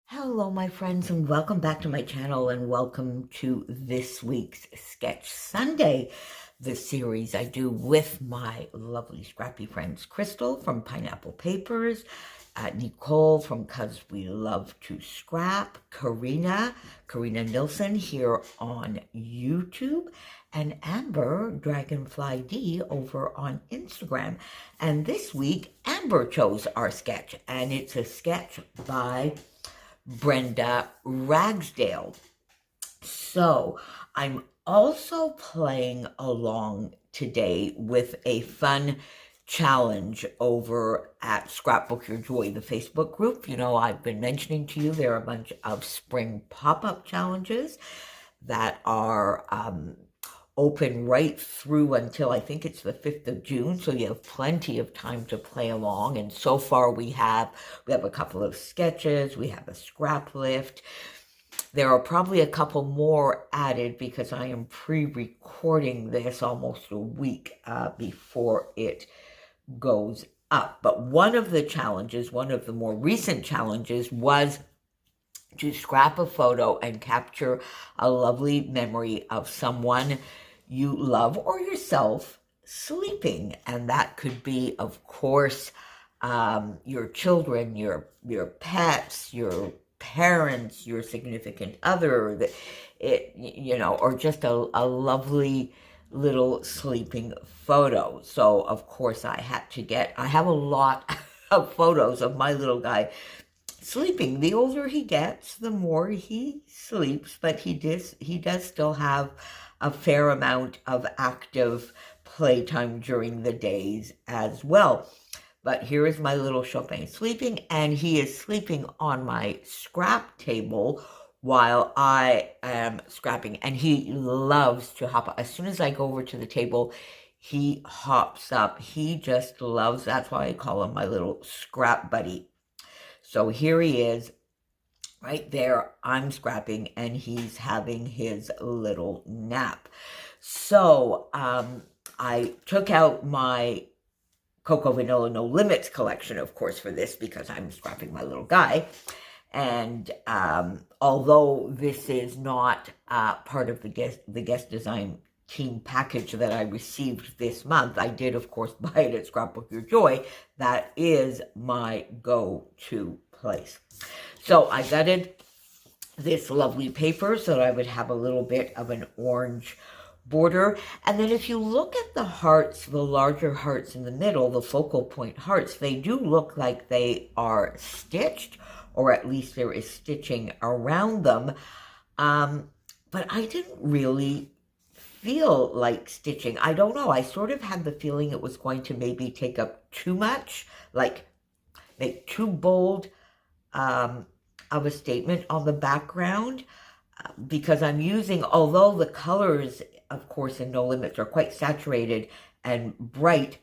Hello, my friends, and welcome back to my channel, and welcome to this week's Sketch Sunday, the series I do with my lovely scrappy friends, Crystal from Pineapple Papers, Nicole from Cause We Love to Scrap, Carina Nilsson here on YouTube, and Amber Dragonfly D over on Instagram. And this week, Amber chose our sketch, and it's a sketch by Brenda Ragsdale. So I'm also playing along today with a fun challenge over at Scrapbook Your Joy, the Facebook group. You know, I've been mentioning to you there are a bunch of spring pop-up challenges that are open right through until I think it's the 5th of June, so you have plenty of time to play along. And so far we have a couple of sketches, we have a scrap lift. There are probably a couple more added because I am pre-recording this almost a week before it goes up. But one of the challenges, one of the more recent challenges, was to scrap a photo and capture a lovely memory of someone you love or yourself sleeping. And that could be, of course, your children, your pets, your parents, your significant other, or just a lovely little sleeping photo. So, of course, I have a lot of photos of my little guy sleeping. The older he gets, the more he sleeps, but he does still have a fair amount of active playtime during the days as well. But here is my little Chopin sleeping, and he is sleeping on my scrap table while I am scrapping, and he loves to hop up. As soon as I go over to the table, he hops up. He just loves, that's why I call him my little scrap buddy. So here he is, right there. I'm scrapping, and he's having his little nap. So I took out my Cocoa Vanilla No Limits collection, of course, for this because I'm scrapping my little guy. And although this is not part of the guest design team package that I received this month, I did, of course, buy it at Scrapbook Your Joy. That is my go-to place. So I gutted this lovely paper so that I would have a little bit of an orange border. And then if you look at the hearts, the larger hearts in the middle, the focal point hearts, they do look like they are stitched, or at least there is stitching around them. But I didn't really feel like stitching. I don't know. I sort of had the feeling it was going to maybe take up too much, like make too bold of a statement on the background, because I'm using, although the colors, of course, in No Limits are quite saturated and bright,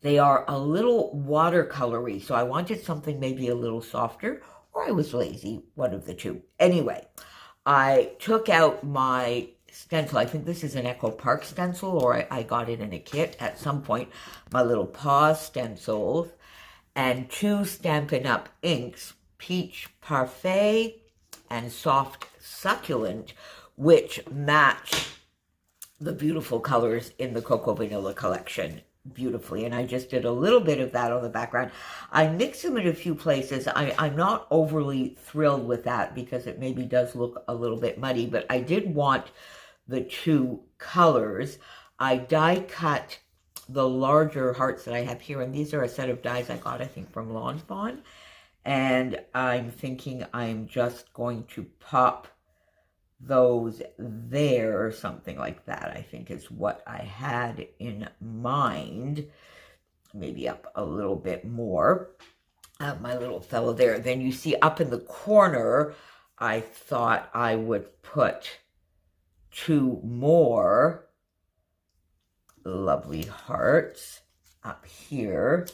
they are a little watercolory. So I wanted something maybe a little softer, or I was lazy, one of the two. Anyway, I took out my stencil. I think this is an Echo Park stencil, or I got it in a kit at some point. My little paw stencils and two Stampin' Up! Inks, Peach Parfait and Soft Succulent, which match the beautiful colors in the Cocoa Vanilla collection beautifully. And I just did a little bit of that on the background. I mix them in a few places. I'm not overly thrilled with that because it maybe does look a little bit muddy, but I did want the two colors. I die cut the larger hearts that I have here, and these are a set of dies I got, I think, from Lawn Fawn. And I'm thinking I'm just going to pop those there, or something like that, I think is what I had in mind. Maybe up a little bit more. My little fellow there. Then you see up in the corner, I thought I would put two more lovely hearts up here.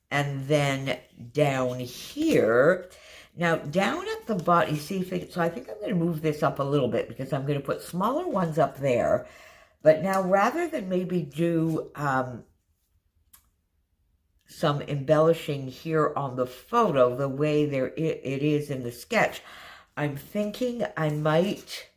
And then down here, now down at the bottom, you see, so I think I'm going to move this up a little bit because I'm going to put smaller ones up there. But now rather than maybe do some embellishing here on the photo, the way it is in the sketch. I'm thinking I might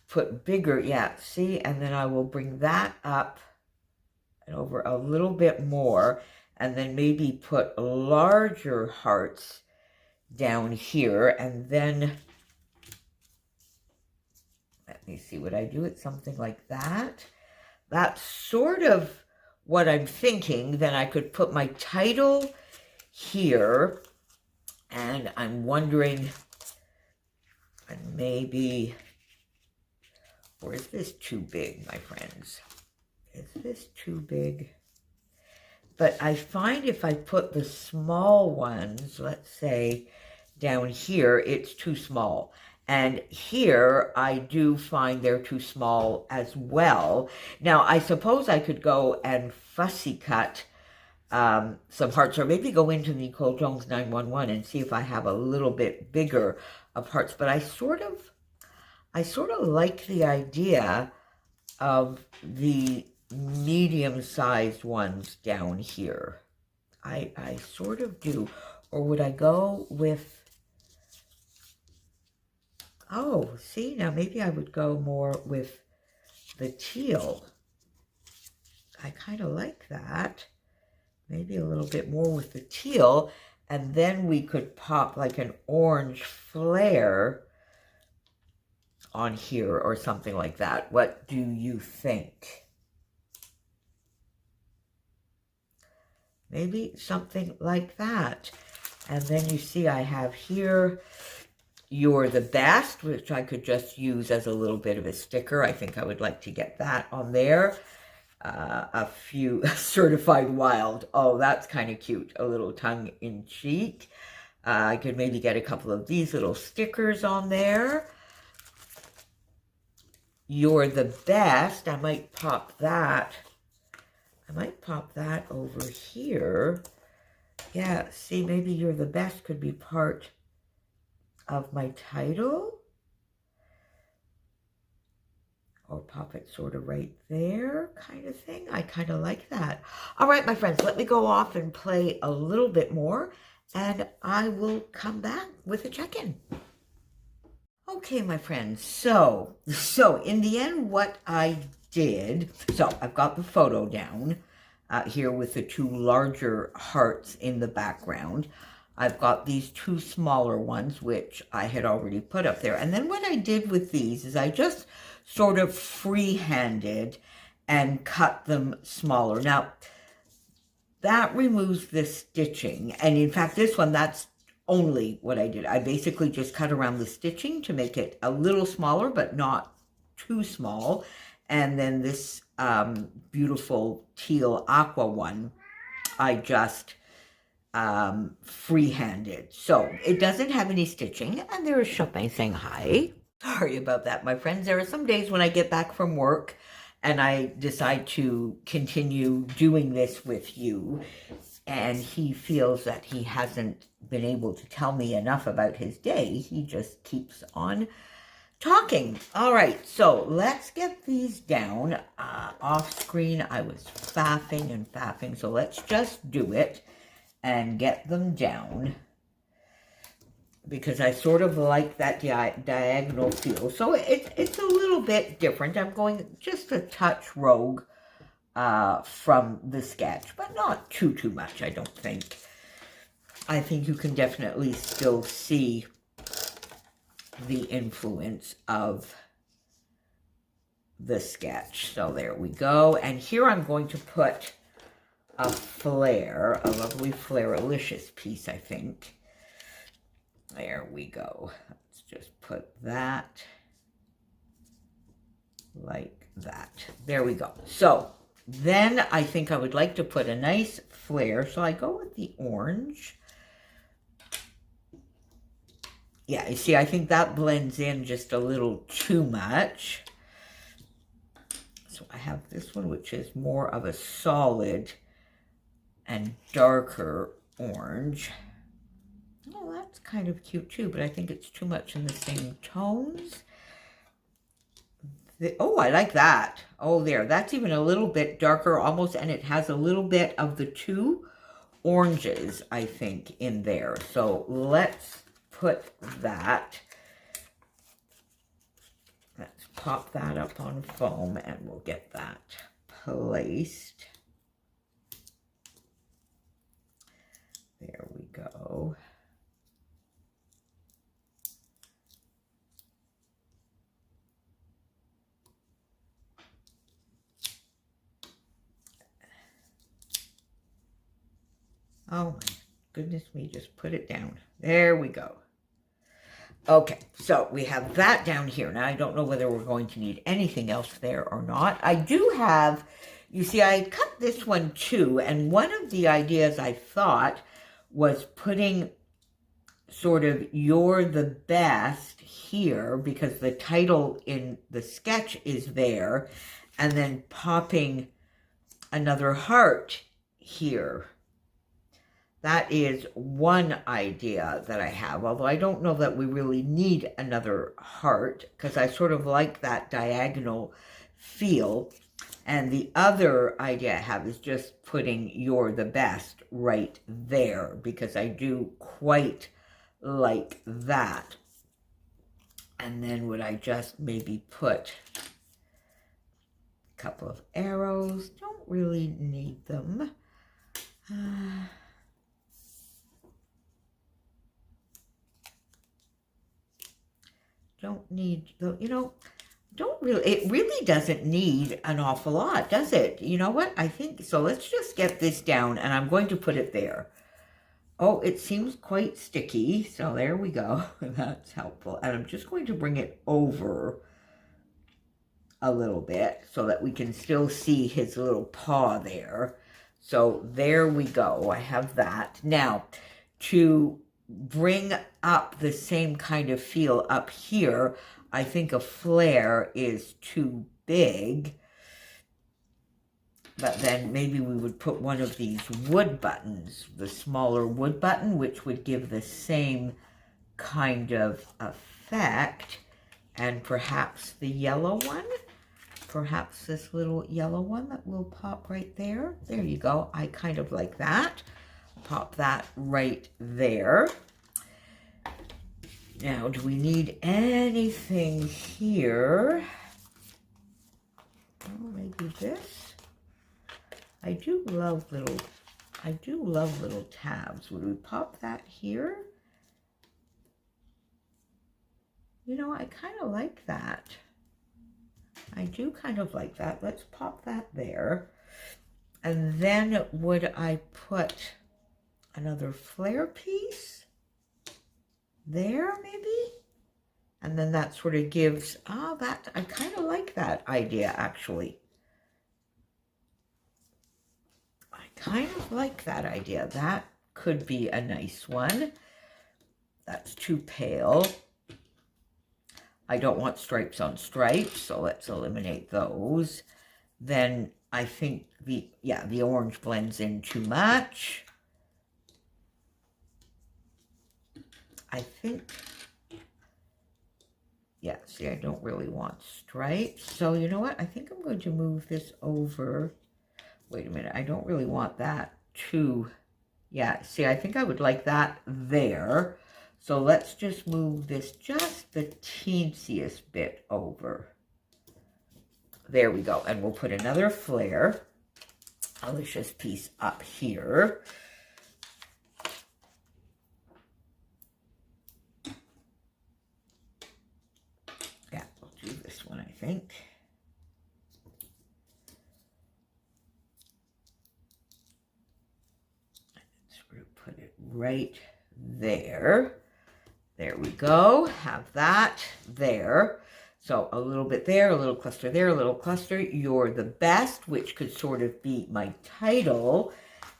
put bigger, yeah, see, and then I will bring that up and over a little bit more, and then maybe put larger hearts down here, and then let me see what I do. It's something like that. That's sort of what I'm thinking. Then I could put my title here, and I'm wondering, and maybe, or is this too big, my friends? Is this too big? But I find if I put the small ones, let's say down here, it's too small. And here, I do find they're too small as well. Now, I suppose I could go and fussy cut some hearts, or maybe go into Nicole Jones 911 and see if I have a little bit bigger of hearts. But I sort of like the idea of the medium-sized ones down here. I sort of do. Or would I go with, oh, see, now maybe I would go more with the teal. I kind of like that. Maybe a little bit more with the teal, and then we could pop like an orange flare on here or something like that. What do you think? Maybe something like that. And then you see I have here You're the Best, which I could just use as a little bit of a sticker. I think I would like to get that on there. A few Certified Wild. Oh, that's kind of cute. A little tongue-in-cheek. I could maybe get a couple of these little stickers on there. You're the Best. I might pop that. I might pop that over here. Yeah, see, maybe You're the Best could be part of my title. Or pop it sort of right there, kind of thing. I kind of like that. All right, my friends, let me go off and play a little bit more, and I will come back with a check-in. Okay, my friends, so in the end, what I did, so I've got the photo down here with the two larger hearts in the background. I've got these two smaller ones, which I had already put up there. And then what I did with these is I just sort of free-handed and cut them smaller. Now, that removes the stitching. And in fact, this one, that's only what I did. I basically just cut around the stitching to make it a little smaller, but not too small. And then this beautiful teal aqua one, I just free-handed. So it doesn't have any stitching. And there is Chopin saying hi. Sorry about that, my friends. There are some days when I get back from work and I decide to continue doing this with you, and he feels that he hasn't been able to tell me enough about his day. He just keeps on talking. All right, so let's get these down. Off screen, I was faffing and faffing, so let's just do it and get them down, because I sort of like that diagonal feel. So it's a little bit different. I'm going just a touch rogue from the sketch, but not too much, I don't think. I think you can definitely still see the influence of the sketch. So there we go. And here I'm going to put a flare, a lovely flare-alicious piece, I think. There we go. Let's just put that like that. There we go. So then I think I would like to put a nice flare. So I go with the orange. Yeah, you see, I think that blends in just a little too much. So I have this one, which is more of a solid and darker orange. Oh, that's kind of cute too, but I think it's too much in the same tones. Oh, I like that. Oh, there. That's even a little bit darker almost, and it has a little bit of the two oranges, I think, in there. So let's put that. Let's pop that up on foam, and we'll get that placed. There we go. Oh my goodness me, just put it down. There we go. Okay, so we have that down here. Now, I don't know whether we're going to need anything else there or not. I do have, you see, I cut this one too, and one of the ideas I thought was putting sort of "You're the Best" here, because the title in the sketch is there, and then popping another heart here. That is one idea that I have, although I don't know that we really need another heart, because I sort of like that diagonal feel. And the other idea I have is just putting "You're the Best" right there, because I do quite like that. And then would I just maybe put a couple of arrows? Don't really need them. Don't need, you know, don't really, it really doesn't need an awful lot, does it? You know what? I think, so let's just get this down, and I'm going to put it there. Oh, it seems quite sticky, so there we go. That's helpful. And I'm just going to bring it over a little bit so that we can still see his little paw there. So there we go. I have that. Now, to bring up the same kind of feel up here, I think a flare is too big. But then maybe we would put one of these wood buttons, the smaller wood button, which would give the same kind of effect. And perhaps the yellow one, perhaps this little yellow one that will pop right there. There you go. I kind of like that. Pop that right there. Now, do we need anything here? Oh, maybe this. I do love little tabs. Would we pop that here? You know, I kind of like that. I do kind of like that. Let's pop that there. And then would I put another flare piece there maybe? And then that sort of gives, that, I kind of like that idea actually. I kind of like that idea. That could be a nice one. That's too pale. I don't want stripes on stripes, so let's eliminate those. Then I think the orange blends in too much. I think, yeah, see, I don't really want stripes. So you know what? I think I'm going to move this over. Wait a minute. I don't really want that too. Yeah, see, I think I would like that there. So let's just move this just the teensiest bit over. There we go. And we'll put another flare, Alicia's piece up here. Yeah, we'll do this one, I think. Let's put it right there. There we go. Have that there. So a little bit there, a little cluster there, a little cluster. You're the Best, which could sort of be my title.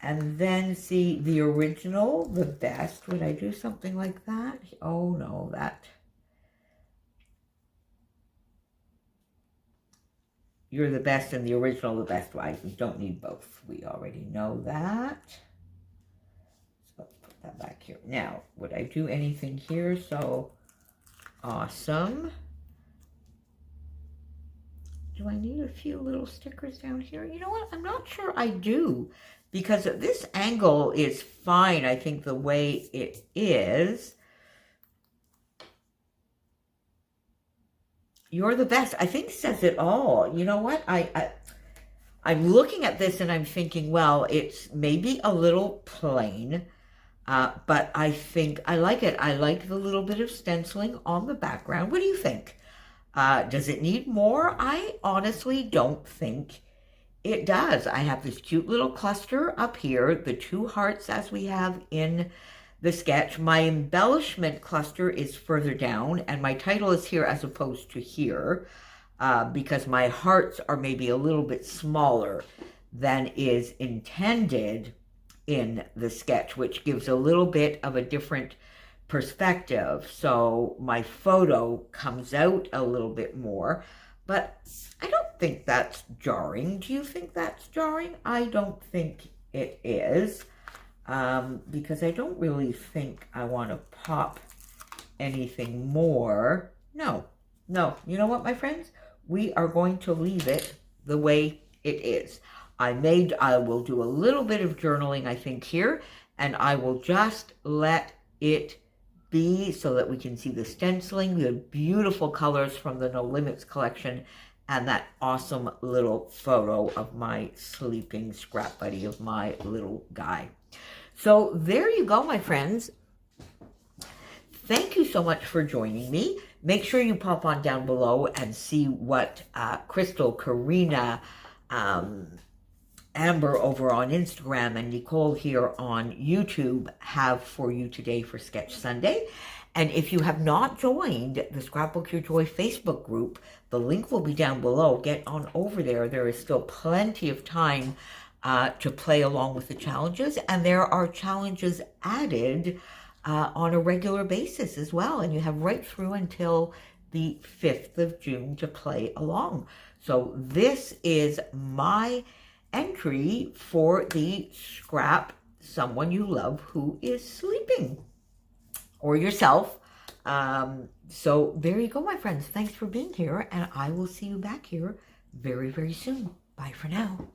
And then see the original, the best. Would I do something like that? Oh no, that. You're the Best and the original, the best. Why? We don't need both. We already know that. So put that back here. Now, would I do anything here? So awesome. do I need a few little stickers down here? You know what? I'm not sure I do, because this angle is fine, I think, the way it is. You're the best, I think, says it all. You know what? I'm looking at this and I'm thinking, well, it's maybe a little plain, but I think I like it. I like the little bit of stenciling on the background. What do you think? Does it need more? I honestly don't think it does. I have this cute little cluster up here, the 2 hearts as we have in the sketch. My embellishment cluster is further down, and my title is here as opposed to here, because my hearts are maybe a little bit smaller than is intended in the sketch, which gives a little bit of a different perspective. So my photo comes out a little bit more, but I don't think that's jarring. Do you think that's jarring? I don't think it is, because I don't really think I want to pop anything more. No. You know what, my friends? We are going to leave it the way it is. I will do a little bit of journaling, I think, here, and I will just let it be so that we can see the stenciling, the beautiful colors from the No Limits collection, and that awesome little photo of my sleeping scrap buddy, of my little guy. So there you go, my friends. Thank you so much for joining me. Make sure you pop on down below and see what Crystal, Carina, Amber over on Instagram, and Nicole here on YouTube have for you today for Sketch Sunday. And if you have not joined the Scrapbook Your Joy Facebook group, the link will be down below. Get on over there. There is still plenty of time to play along with the challenges, and there are challenges added on a regular basis as well. And you have right through until the 5th of June to play along. So this is my entry for the Scrap Someone You Love Who Is Sleeping, or yourself. So there you go, my friends. Thanks for being here, and I will see you back here very, very soon. Bye for now.